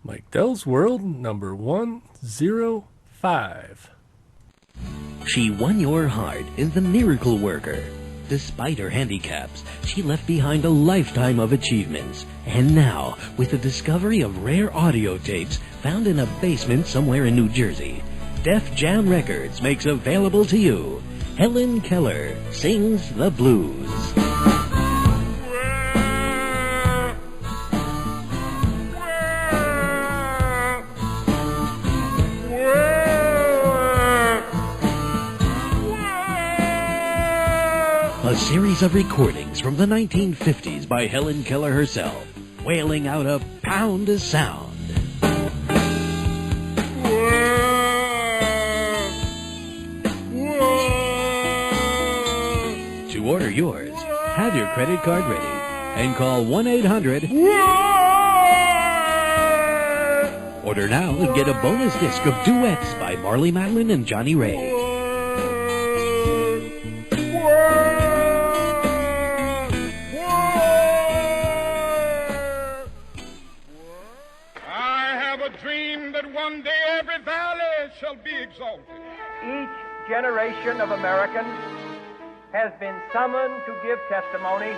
Mike Dell's World number 105. She won your heart in The Miracle Worker. Despite her handicaps, she left behind a lifetime of achievements. And now, with the discovery of rare audio tapes found in a basement somewhere in New Jersey, Def Jam Records makes available to you Helen Keller Sings the Blues. A series of recordings from the 1950s by Helen Keller herself, wailing out a pound of sound. To order yours, have your credit card ready and call 1-800. Order now and get a bonus disc of duets by Marley Matlin and Johnny Ray. One day every valley shall be exalted. Each generation of Americans has been summoned to give testimony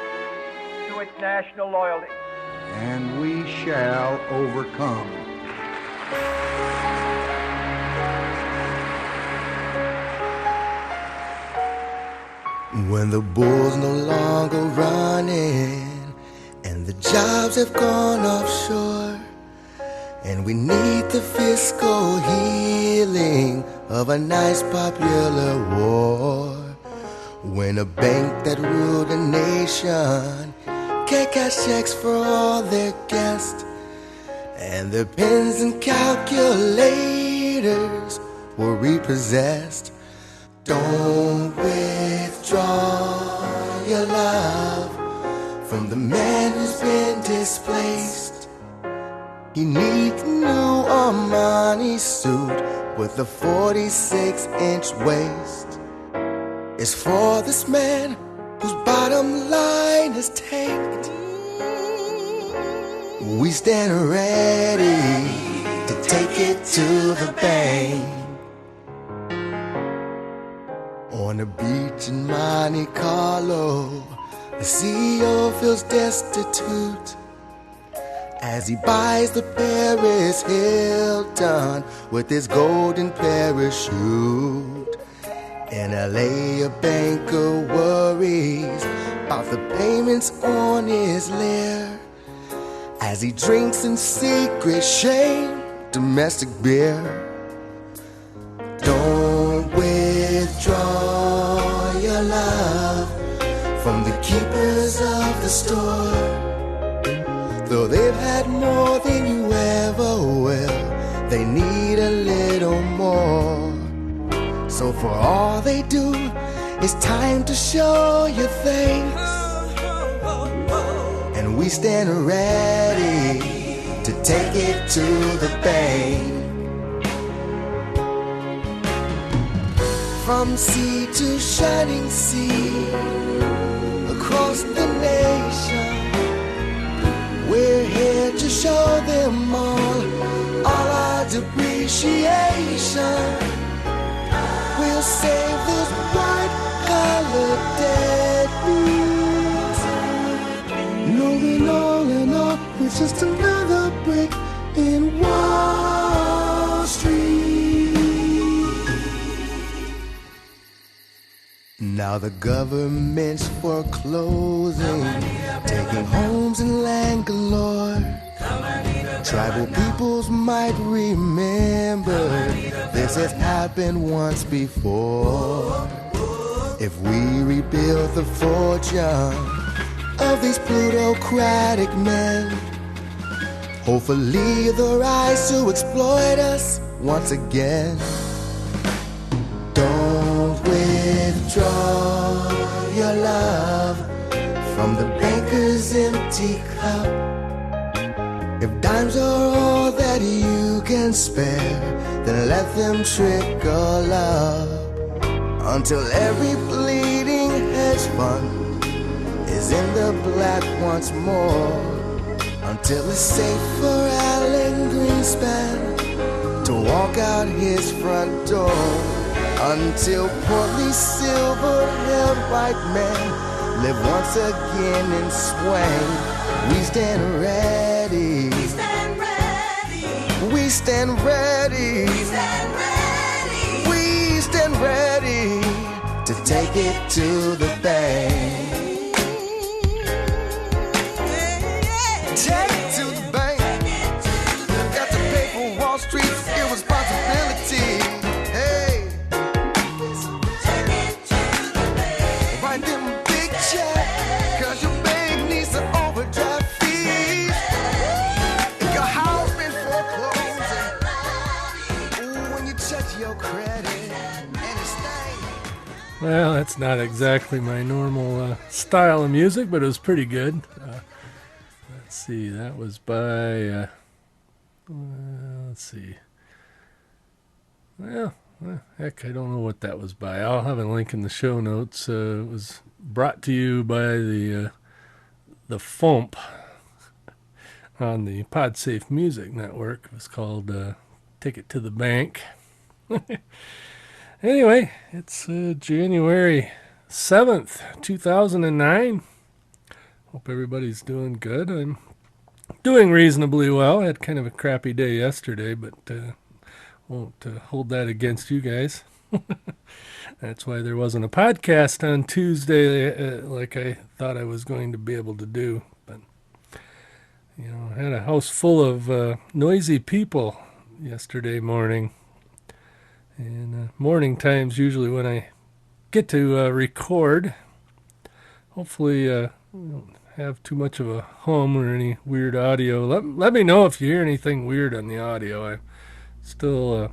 to its national loyalty. And we shall overcome. When the bull's no longer running and the jobs have gone offshore, and we need the fiscal healing of a nice popular war. When a bank that ruled a nation can't cash checks for all their guests, and their pens and calculators were repossessed. Don't withdraw your love from the man who's been displaced. He needs a new Armani suit with a 46-inch waist. It's for this man whose bottom line is tanked. We stand ready to take it to the bank. On the beach in Monte Carlo, the CEO feels destitute as he buys the Paris Hilton with his golden parachute. In LA, a banker worries about the payments on his lair as he drinks in secret shame domestic beer. Don't withdraw your love from the keepers of the store. Though they've had more than you ever will, they need a little more. So for all they do, it's time to show your thanks. And we stand ready to take it to the bank. From sea to shining sea, across the nation, we're here to show them all our depreciation. We'll save those bright-colored deadbeats. Knowing all in all, it's just another brick in Wall Street. Now the government's foreclosing, taking homes and land galore. Tribal peoples might remember this has happened once before. If we rebuild the fortune of these plutocratic men, hopefully they'll rise to exploit us once again. Don't withdraw your love from the banker's empty cup. If dimes are all that you can spare, then let them trickle up until every bleeding hedge fund is in the black once more. till it's safe for Alan Greenspan to walk out his front door, until portly silver-haired white men live once again in swing. We stand ready. We stand ready. We stand ready. We stand ready. We stand ready to take it to the bank. Take it to the bank. Got to pay for Wall Street's irresponsibility. Hey, take it to the bank. Write them big check, 'cause your bank needs to overdraft fees. If your house been foreclosing, ooh, when you check your credit and it's stank. Well, that's not exactly my normal style of music, but it was pretty good. Let's see, that was by, let's see. Well, heck, I don't know what that was by. I'll have a link in the show notes. It was brought to you by the FOMP on the PodSafe Music Network. It was called Take It to the Bank. Anyway, it's January 7th, 2009. Hope everybody's doing good. I'm doing reasonably well. I had kind of a crappy day yesterday, but won't hold that against you guys. That's why there wasn't a podcast on Tuesday like I thought I was going to be able to do. But, you know, I had a house full of noisy people yesterday morning. And morning time's usually when I get to record. Hopefully we don't have too much of a hum or any weird audio. Let me know if you hear anything weird on the audio. I still,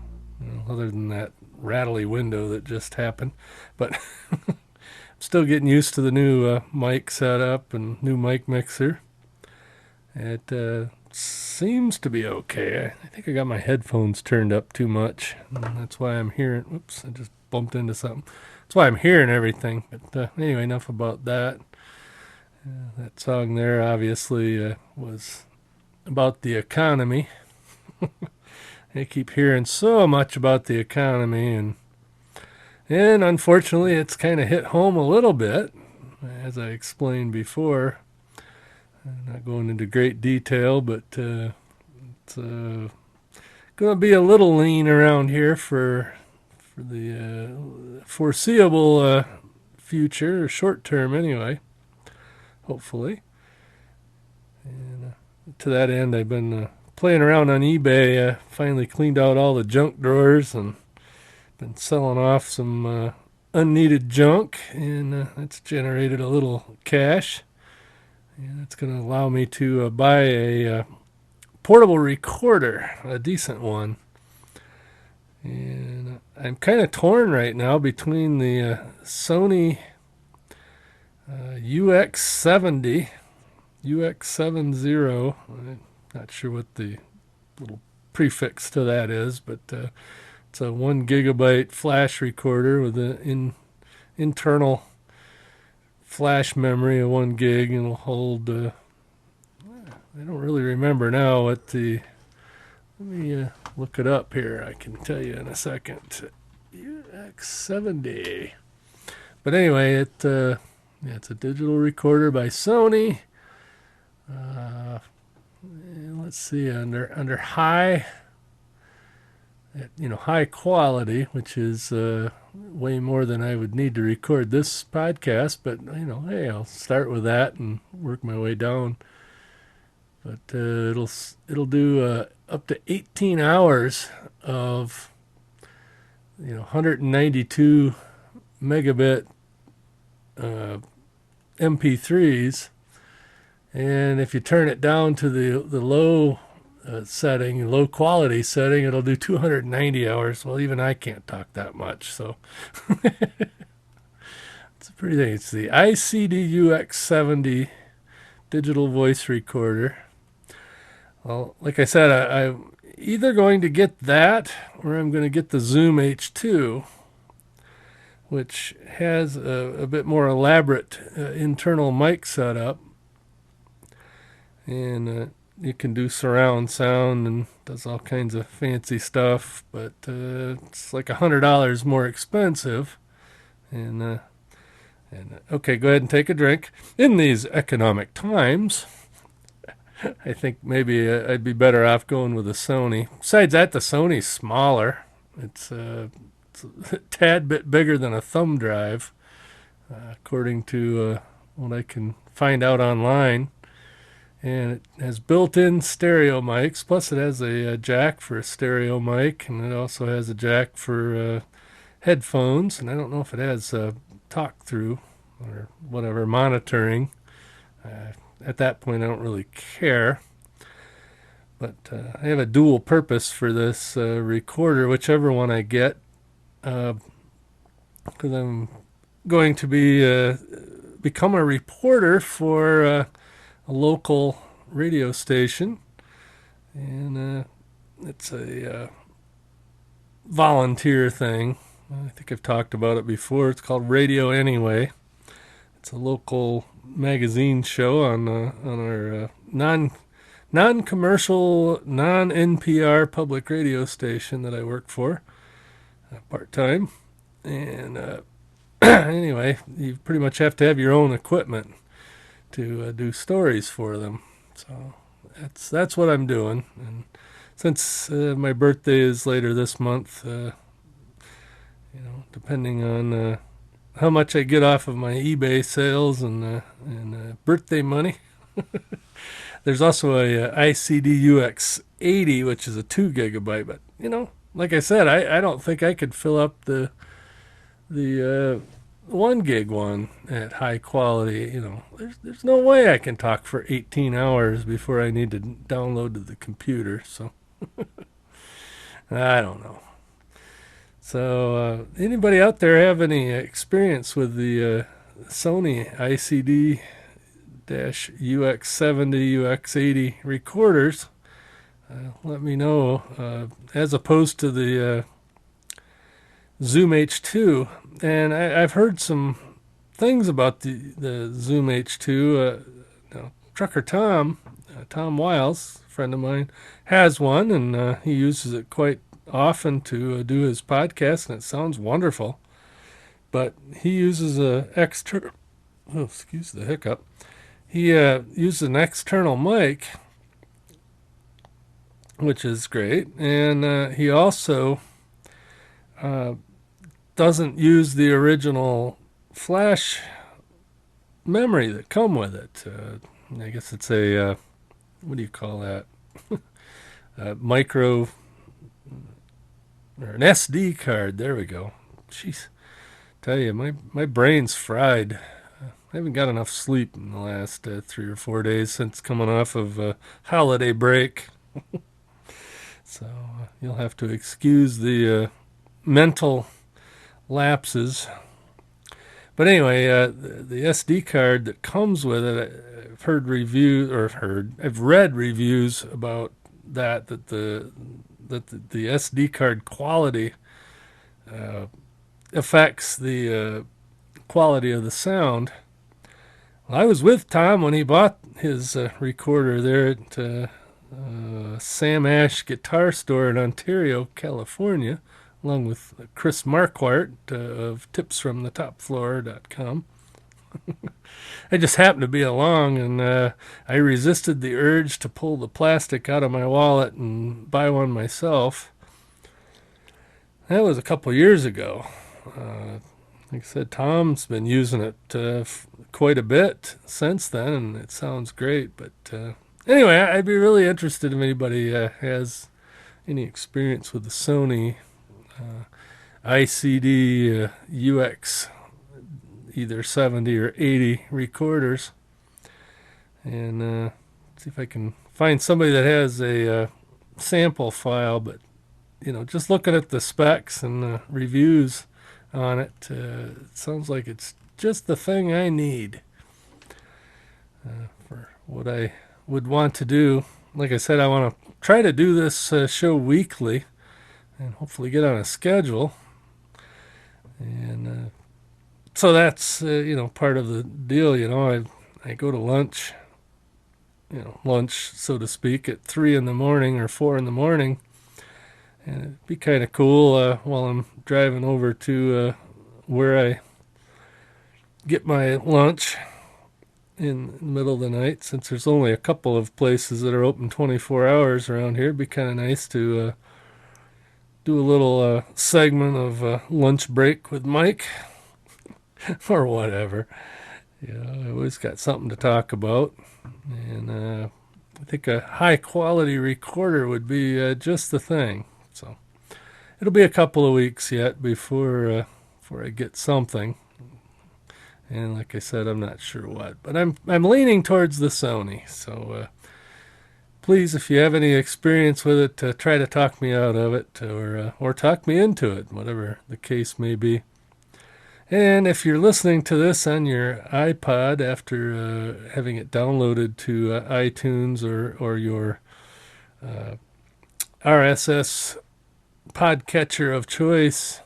other than that rattly window that just happened, but I'm still getting used to the new mic setup and new mic mixer. It seems to be okay. I think I got my headphones turned up too much, and that's why I'm hearing. Oops, I just bumped into something. That's why I'm hearing everything. But anyway, enough about that. That song there obviously was about the economy. I keep hearing so much about the economy, and unfortunately it's kind of hit home a little bit, as I explained before. I'm not going into great detail, but it's going to be a little lean around here for the foreseeable future, or short term anyway. Hopefully. And to that end, I've been playing around on eBay. Finally cleaned out all the junk drawers and been selling off some unneeded junk, and that's generated a little cash. And it's going to allow me to buy a portable recorder, a decent one. And I'm kind of torn right now between the Sony UX70, UX70. I'm not sure what the little prefix to that is, but it's a 1 gigabyte flash recorder with an internal flash memory of 1 gig, and it'll hold, I don't really remember now what let me look it up here. I can tell you in a second. UX70. But anyway, it's a digital recorder by Sony. Let's see, under high, high quality, which is way more than I would need to record this podcast. But hey, I'll start with that and work my way down. But it'll do up to 18 hours of 192 megabit MP3s, and if you turn it down to the low setting, low quality setting, it'll do 290 hours. Well, even I can't talk that much, so it's a pretty thing. It's the ICD-UX70 digital voice recorder. Well, like I said, I'm either going to get that or I'm going to get the Zoom H2, which has a bit more elaborate internal mic setup and you can do surround sound and does all kinds of fancy stuff, but it's like $100 more expensive. And okay, go ahead and take a drink. In these economic times, I think maybe I'd be better off going with a Sony. Besides that, the Sony's smaller. It's a tad bit bigger than a thumb drive, according to what I can find out online. And it has built-in stereo mics. Plus, it has a jack for a stereo mic, and it also has a jack for headphones. And I don't know if it has talk-through or whatever monitoring. At that point, I don't really care. But I have a dual purpose for this recorder, whichever one I get, because I'm going to become a reporter for a local radio station, and it's a volunteer thing. I think I've talked about it before. It's called Radio Anyway. It's a local magazine show on our non-commercial, non-NPR public radio station that I work for part-time. And anyway, you pretty much have to have your own equipment to do stories for them. So that's what I'm doing. And since my birthday is later this month, depending on how much I get off of my eBay sales and birthday money. There's also a ICD UX80, which is a 2 gigabyte. But like I said, I don't think I could fill up the 1 gig one at high quality. There's no way I can talk for 18 hours before I need to download to the computer. So I don't know. So anybody out there have any experience with the Sony ICD UX70, UX80 recorders? Let me know. As opposed to the Zoom H2, and I've heard some things about the Zoom H2. Trucker Tom Wiles, a friend of mine, has one, and he uses it quite often to do his podcast, and it sounds wonderful. But he uses excuse the hiccup. He uses an external mic, which is great, and he also doesn't use the original flash memory that come with it. I guess it's a what do you call that? Micro or an SD card. There we go. Jeez, tell you, my brain's fried. I haven't got enough sleep in the last 3 or 4 days since coming off of holiday break. So you'll have to excuse the mental lapses. But anyway, the SD card that comes with it, I've read reviews about that the SD card quality affects the quality of the sound. Well, I was with Tom when he bought his recorder there at Sam Ash Guitar Store in Ontario, California, along with Chris Marquardt of tipsfromthetopfloor.com. I just happened to be along, and I resisted the urge to pull the plastic out of my wallet and buy one myself. That was a couple years ago. Like I said, Tom's been using it quite a bit since then, and it sounds great. But anyway, I'd be really interested if anybody has any experience with the Sony ICD UX, either 70 or 80 recorders, and see if I can find somebody that has a sample file. But just looking at the specs and reviews on it, it sounds like it's just the thing I need for what I would want to do. Like I said, I want to try to do this show weekly and hopefully get on a schedule. And so that's part of the deal. I go to lunch lunch, so to speak, at 3 in the morning or 4 in the morning. And it'd be kind of cool while I'm driving over to where I get my lunch in the middle of the night. Since there's only a couple of places that are open 24 hours around here, it'd be kind of nice to do a little segment of lunch break with Mike or whatever. I always got something to talk about. And I think a high quality recorder would be just the thing. So it'll be a couple of weeks yet before I get something. And like I said, I'm not sure what, but I'm leaning towards the Sony. So please, if you have any experience with it, try to talk me out of it, or talk me into it, whatever the case may be. And if you're listening to this on your iPod after having it downloaded to iTunes or your RSS podcatcher of choice,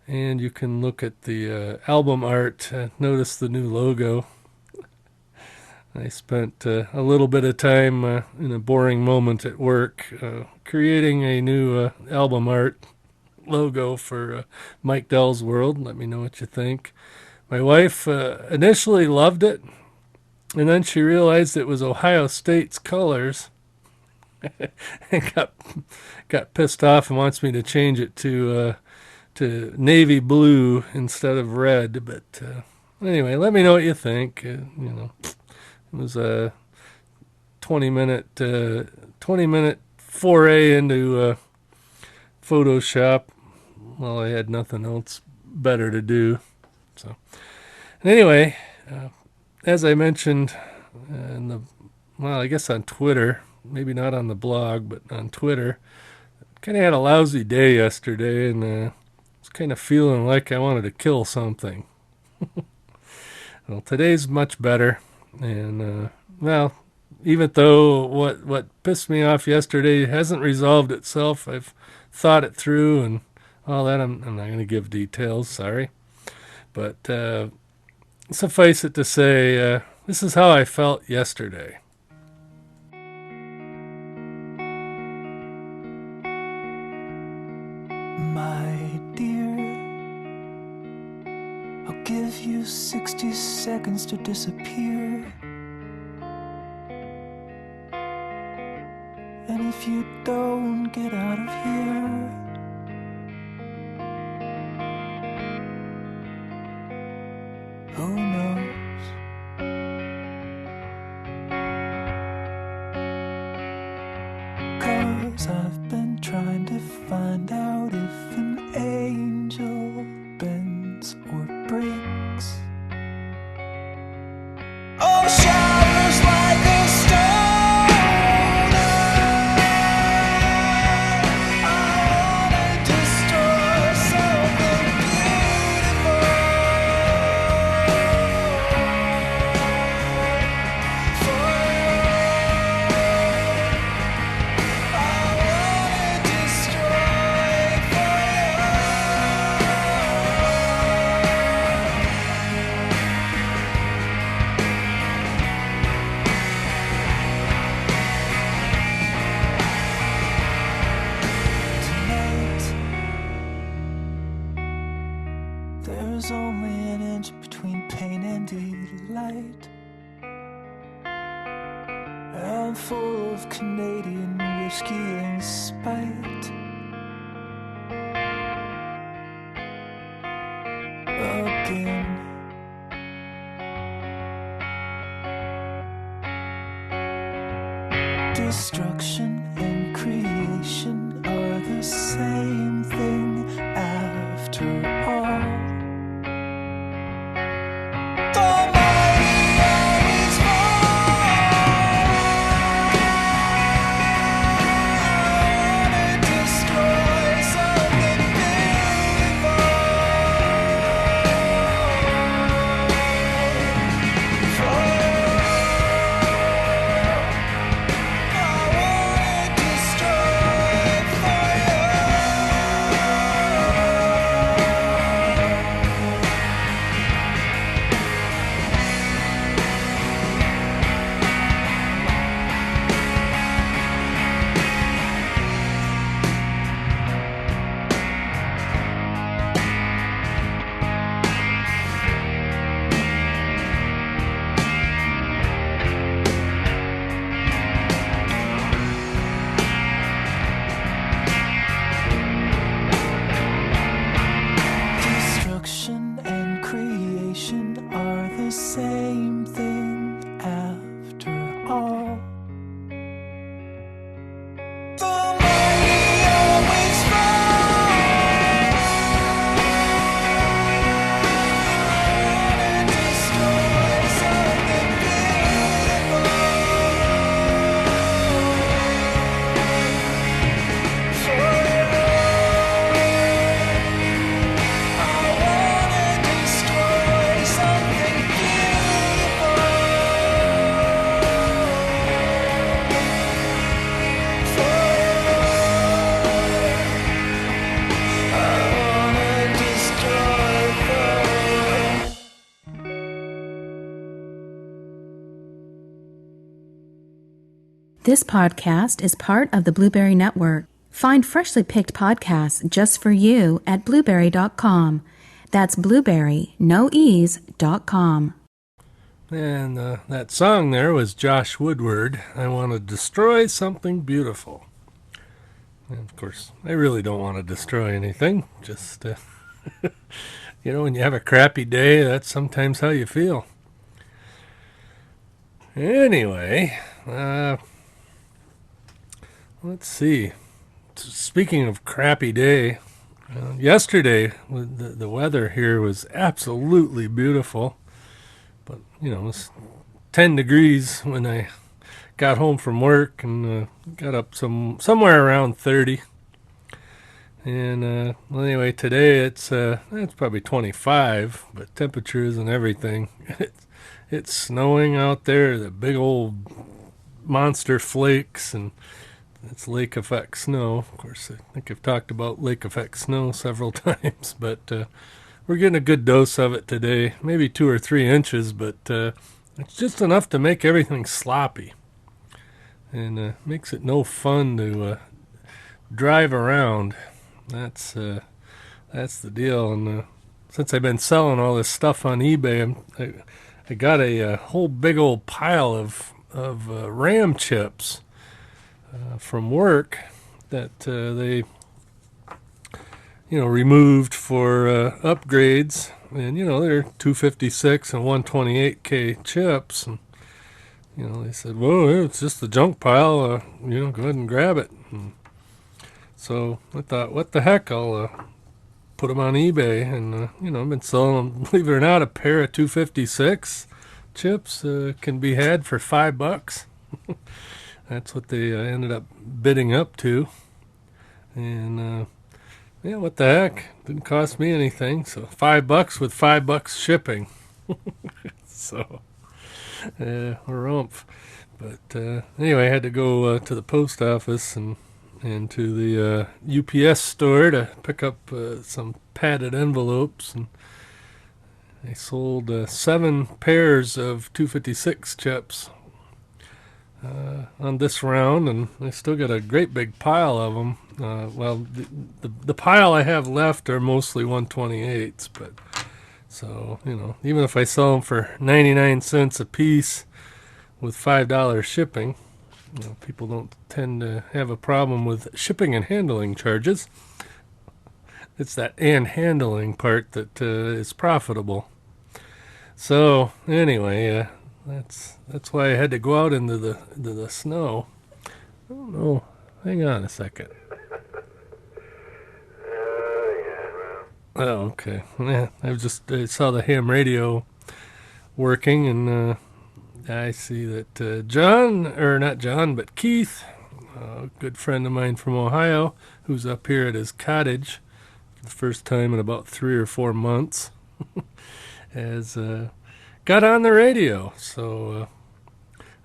and you can look at the album art, notice the new logo. I spent a little bit of time in a boring moment at work creating a new album art logo for Mike Dell's World. Let me know what you think. My wife initially loved it, and then she realized it was Ohio State's colors and got pissed off and wants me to change it to navy blue instead of red. But anyway, let me know what you think. It was a 20-minute foray into Photoshop. Well, I had nothing else better to do. So anyway, as I mentioned I guess on Twitter, maybe not on the blog, but on Twitter, kind of had a lousy day yesterday, and was kind of feeling like I wanted to kill something. Well, today's much better, and even though what pissed me off yesterday hasn't resolved itself, I've thought it through and all that. I'm not going to give details, sorry, but suffice it to say, this is how I felt yesterday. My dear, I'll give you 60 seconds to disappear. And if you don't get out of here, who knows? 'Cause I've been trying to find out if an angel bends or breaks. Oh, showers like a stone. There's only an inch between pain and delight. I'm full of Canadian whiskey and spite. Again. Destruction and creation are the same thing after all. This podcast is part of the Blueberry Network. Find freshly picked podcasts just for you at blueberry.com. That's blueberry, no ease.com. And that song there was Josh Woodward, I Want to Destroy Something Beautiful. And of course, I really don't want to destroy anything. Just, when you have a crappy day, that's sometimes how you feel. Anyway, let's see. Speaking of crappy day, yesterday the weather here was absolutely beautiful. But, it was 10 degrees when I got home from work and got up somewhere around 30. And anyway, today it's probably 25, but temperatures and everything. It's snowing out there, the big old monster flakes, and it's lake effect snow. Of course, I think I've talked about lake effect snow several times, but we're getting a good dose of it today, maybe 2 or 3 inches, but it's just enough to make everything sloppy. And makes it no fun to drive around. That's the deal. And since I've been selling all this stuff on eBay, I got a whole big old pile of RAM chips from work that they removed for upgrades, and they're 256 and 128K chips, and they said, "Well, it's just the junk pile. Go ahead and grab it." And so I thought, what the heck? I'll put them on eBay, and I've been selling them. Believe it or not, a pair of 256 chips can be had for $5. That's what they ended up bidding up to, and yeah, what the heck? Didn't cost me anything. So $5 with $5 shipping. So, rumph. But anyway, I had to go to the post office and to the UPS store to pick up some padded envelopes. And they sold 7 pairs of 256 chips on this round, and I still got a great big pile of them. Well, the pile I have left are mostly 128s, but so, even if I sell them for 99 cents a piece with $5 shipping, people don't tend to have a problem with shipping and handling charges. It's that and handling part that is profitable. So, anyway, that's why I had to go out into the snow. I don't know. Hang on a second. Oh, okay. Yeah, I saw the ham radio working, and I see that Keith, a good friend of mine from Ohio, who's up here at his cottage the first time in about 3 or 4 months, has got on the radio. So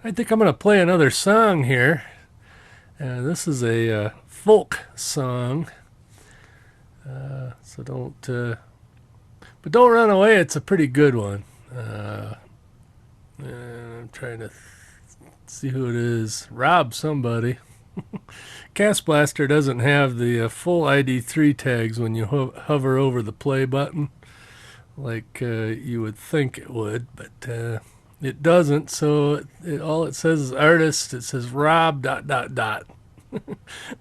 I think I'm going to play another song here. This is a folk song. So don't run away. It's a pretty good one. I'm trying to see who it is. Rob somebody. Cast Blaster doesn't have the full ID3 tags when you hover over the play button, like you would think it would, but it doesn't. So all it says is artist. It says Rob ...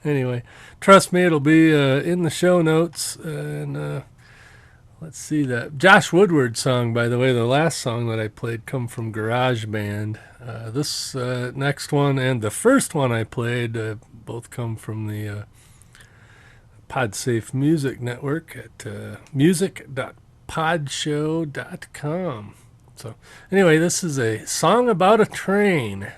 Anyway, trust me, it'll be in the show notes. And let's see, that Josh Woodward song, by the way, the last song that I played come from GarageBand. This next one and the first one I played both come from the PodSafe Music Network at music.podshow.com. So anyway, this is a song about a train.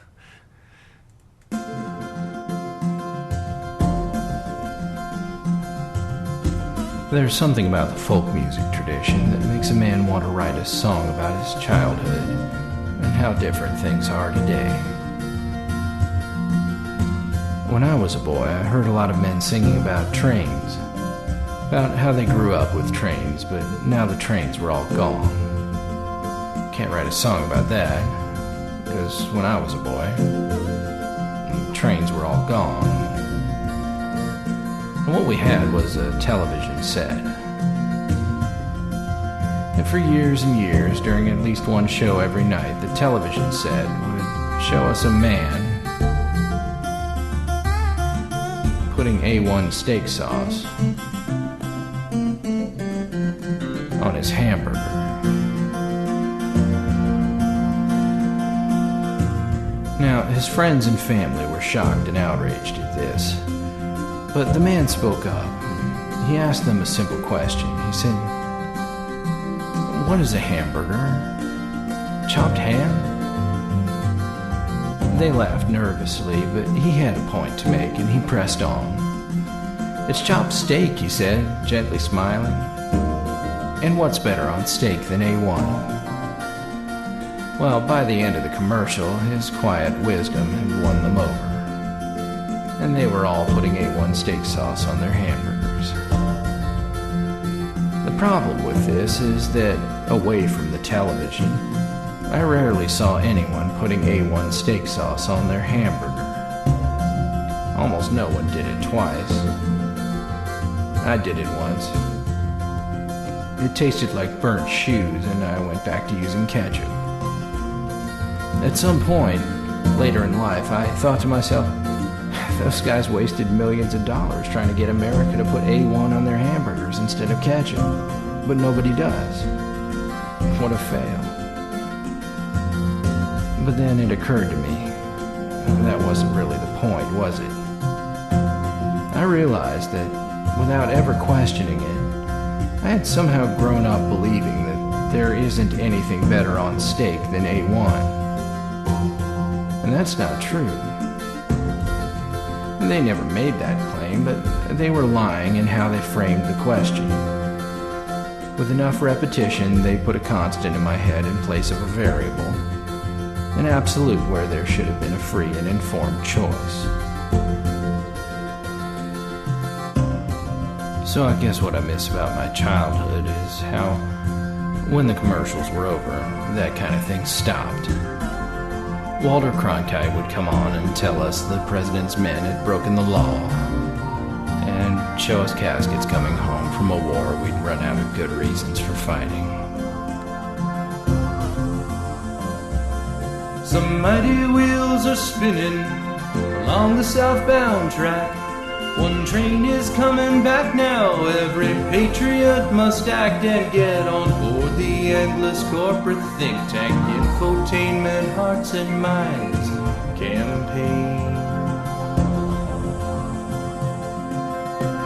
There's something about the folk music tradition that makes a man want to write a song about his childhood and how different things are today. When I was a boy, I heard a lot of men singing about trains, about how they grew up with trains, but now the trains were all gone. Can't write a song about that, because when I was a boy, trains were all gone. And what we had was a television set. And for years and years, during at least one show every night, the television set would show us a man putting A1 steak sauce on his hamburger. Now, his friends and family were shocked and outraged at this, but the man spoke up. He asked them a simple question. He said, "What is a hamburger? Chopped ham?" They laughed nervously, but he had a point to make, and he pressed on. "It's chopped steak," he said, gently smiling. "And what's better on steak than A1? Well, by the end of the commercial, his quiet wisdom had won them over, and they were all putting A1 steak sauce on their hamburgers. The problem with this is that, away from the television, I rarely saw anyone putting A1 steak sauce on their hamburger. Almost no one did it twice. I did it once. It tasted like burnt shoes, and I went back to using ketchup. At some point, later in life, I thought to myself, those guys wasted millions of dollars trying to get America to put A1 on their hamburgers instead of ketchup. But nobody does. What a fail. But then it occurred to me, that wasn't really the point, was it? I realized that, without ever questioning it, I had somehow grown up believing that there isn't anything better on steak than A1. And that's not true. They never made that claim, but they were lying in how they framed the question. With enough repetition, they put a constant in my head in place of a variable, an absolute where there should have been a free and informed choice. So I guess what I miss about my childhood is how, when the commercials were over, that kind of thing stopped. Walter Cronkite would come on and tell us the president's men had broken the law, and show us caskets coming home from a war we'd run out of good reasons for fighting. Some mighty wheels are spinning along the southbound track. One train is coming back now. Every patriot must act and get on board the endless corporate think tank infotainment hearts and minds campaign.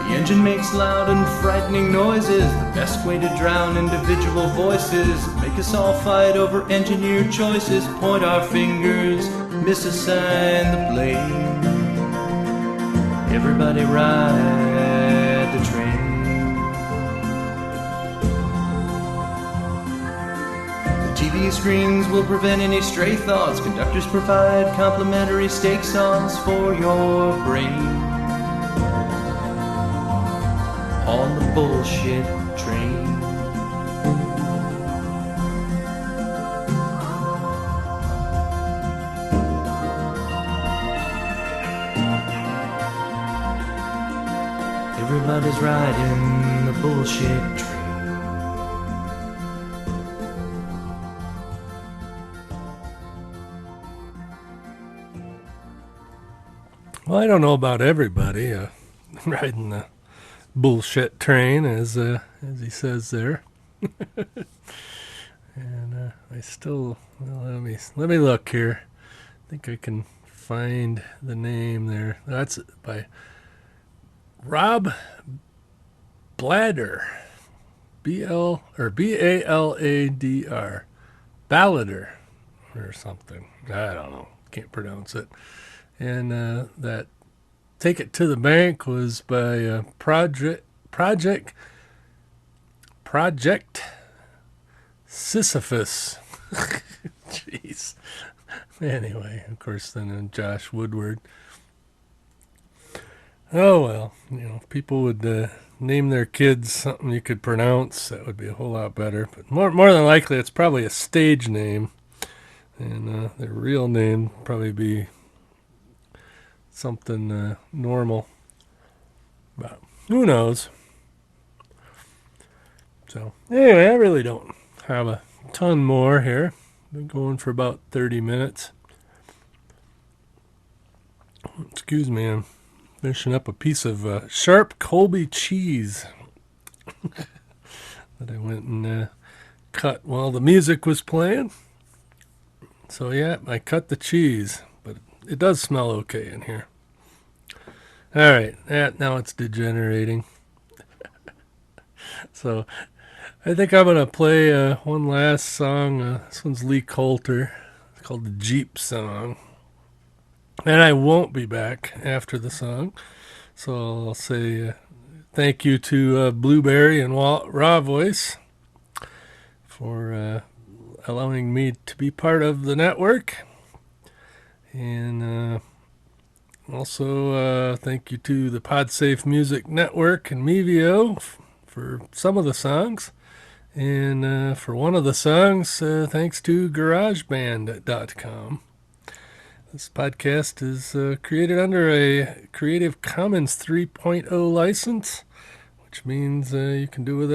The engine makes loud and frightening noises, the best way to drown individual voices. Make us all fight over engineered choices, point our fingers, misassign the blame. Everybody ride the train. The TV screens will prevent any stray thoughts. Conductors provide complimentary steak sauce for your brain. On the bullshit train. Everybody's riding the bullshit train. Well, I don't know about everybody riding the bullshit train, as he says there. And I still, well, let me look here. I think I can find the name there. That's by Rob Bladder, Baladr, Ballader, or something. I don't know. Can't pronounce it. And that Take It to the Bank was by Project Sisyphus. Jeez. Anyway, of course, then Josh Woodward. Oh, well, if people would name their kids something you could pronounce, that would be a whole lot better. But more than likely, it's probably a stage name. And their real name would probably be something normal. But who knows? So anyway, I really don't have a ton more here. Been going for about 30 minutes. Excuse me, I'm finishing up a piece of sharp Colby cheese that I went and cut while the music was playing. So yeah, I cut the cheese, but it does smell okay in here. Alright, now it's degenerating. So I think I'm going to play one last song. This one's Lee Coulter. It's called the Jeep Song. And I won't be back after the song. So I'll say thank you to Blueberry and Raw Voice for allowing me to be part of the network. And also thank you to the PodSafe Music Network and Mevio for some of the songs. And for one of the songs, thanks to GarageBand.com. This podcast is created under a Creative Commons 3.0 license, which means you can do with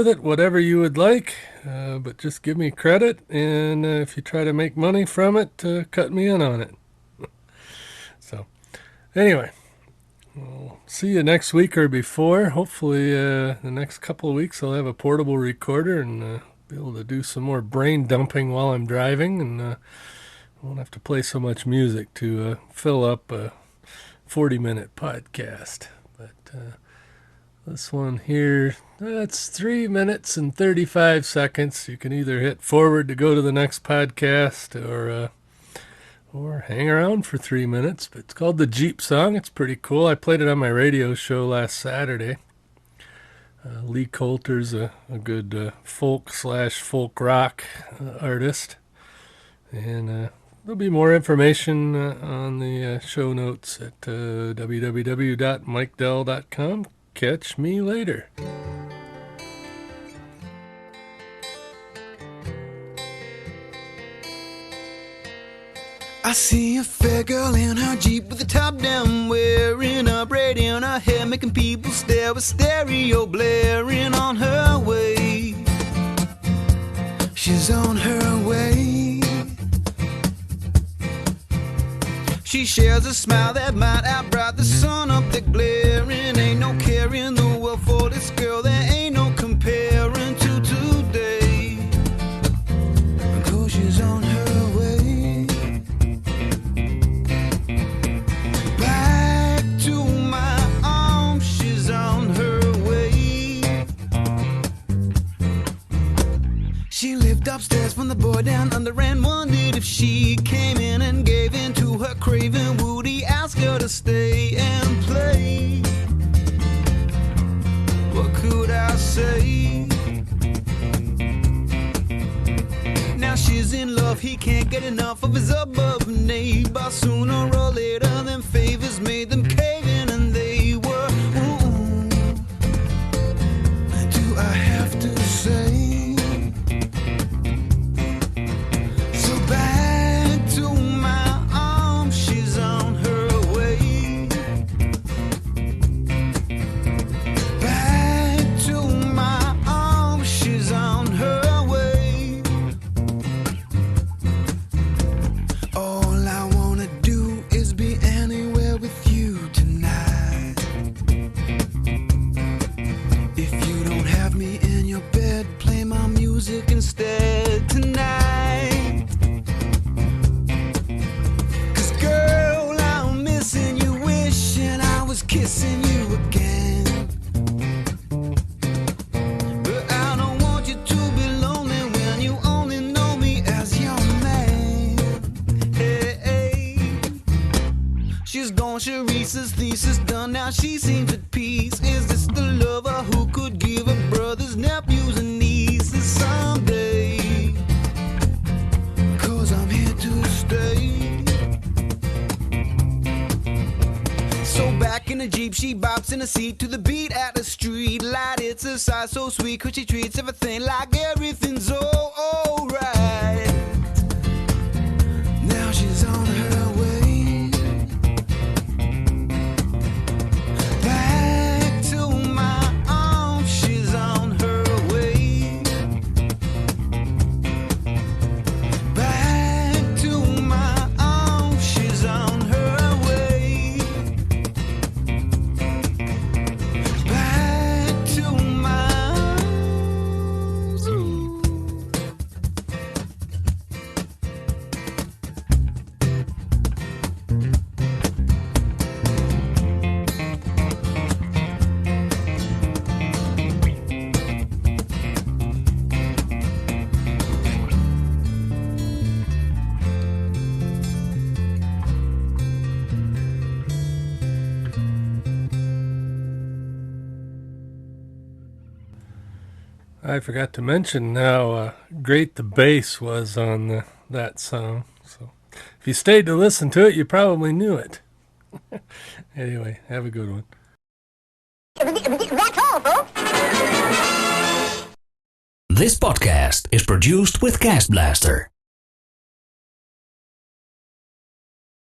it whatever you would like, but just give me credit, and if you try to make money from it, cut me in on it. So, anyway, we'll see you next week or before. Hopefully, the next couple of weeks I'll have a portable recorder and be able to do some more brain dumping while I'm driving, and won't have to play so much music to fill up a 40-minute podcast. But this one here, that's 3 minutes and 35 seconds. You can either hit forward to go to the next podcast or hang around for 3 minutes. But it's called the Jeep Song. It's pretty cool. I played it on my radio show last Saturday. Lee Coulter's a good folk/folk rock artist. And there'll be more information on the show notes at www.mikedell.com. Catch me later. I see a fair girl in her Jeep with the top down, wearing a braid in her hair, making people stare with stereo blaring on her way. She's on her way. She shares a smile that might outbright the sun up there glaring. Ain't no care in the world for this girl, there ain't no comparing to today. 'Cause she's on her way. Back to my arms, she's on her way. She lived upstairs from the boy down under and wondered if she came in and gave in to her craving. Would he ask her to stay and play? What could I say? Now she's in love, he can't get enough of his above neighbor. Sooner or later them favors made them cave in, and they were do I have to say? Instead tonight, 'cause girl, I'm missing you, wishing I was kissing you again. But I don't want you to be lonely when you only know me as your man. Hey, hey. She's gone, Sharice's thesis done, now she seems at peace. Is this the lover who could give her brothers, nephews, and nieces someday? 'Cause I'm here to stay. So back in the Jeep, she bops in a seat to the beat at the street light. It's a sight so sweet, 'cause she treats everything like everything's alright. Now she's on her way. I forgot to mention how great the bass was on that song. So if you stayed to listen to it, you probably knew it. Anyway, have a good one. That's all, folks. This podcast is produced with Cast Blaster.